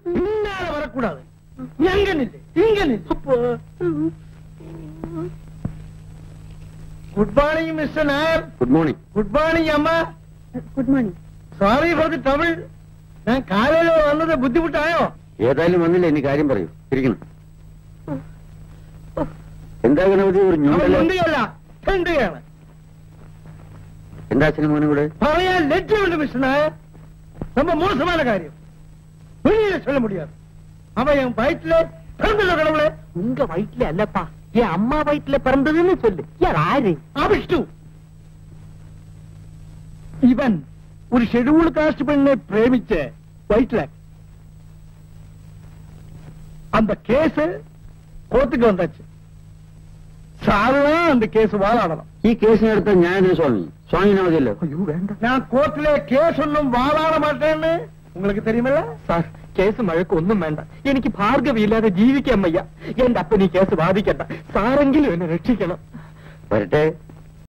பின்னால வரக்கூடாது. எங்க நில்லு, இங்க நில்லு. Good morning mister Nair. Good morning. Good morning அம்மா. Good morning. Sorry for the trouble. ഞാൻ കാലയിൽ വന്നത് ബുദ്ധിമുട്ടായോ? ഏതായാലും വന്നില്ല, ഇനി കാര്യം പറയൂ. ഇരിക്കണം. എന്താ ഗണപതി ഒരു ഞൊണ്ടിയല്ല, ചെണ്ടുകയാണ്. എന്താ അച്ഛനും മോനും കൂടെ പറയാൻ ലജ്ജയുണ്ട് മിസ്റ്റർ നായർ. ரொம்ப மோசமான காரியம். வெளியில சொல்ல முடியாது. அவன் என் வயிற்றுல பிறந்தது கடவுளே. உங்க வயிற்றுல அல்லப்பா, என் அம்மா வயிற்றுல பிறந்ததுன்னு சொல்லு. யார் ஆறு? அபிஷ்டு. இவன் ஒரு ஷெட்யூல் காஸ்ட் பெண்ணை பிரேமிச்ச வயிற்றுல. அந்த கேஸ் கோர்ட்டுக்கு வந்தாச்சு. சாருதான் அந்த கேஸ் வாதாடணும். ഈ കേസിനെടുത്ത ഞാൻ സ്വാമി സ്വാമിനെ മതിയല്ലോ. ஐயோ வேண்டாம். நான் கோர்ட்ல கேஸ் ஒன்னும் வாதாட மாட்டேன்னு உங்களுக்கு தெரியுமில்ல? സാർ, കേസ് മഴക്ക് ഒന്നും വേണ്ട. എനിക്ക് ഭാർഗവിയില്ലാതെ ജീവിക്കാൻ വയ്യ. എന്റെ അപ്പൻ ഈ കേസ് വാദിക്കണ്ട. സാരെങ്കിലും എന്നെ രക്ഷിക്കണം. വരട്ടെ.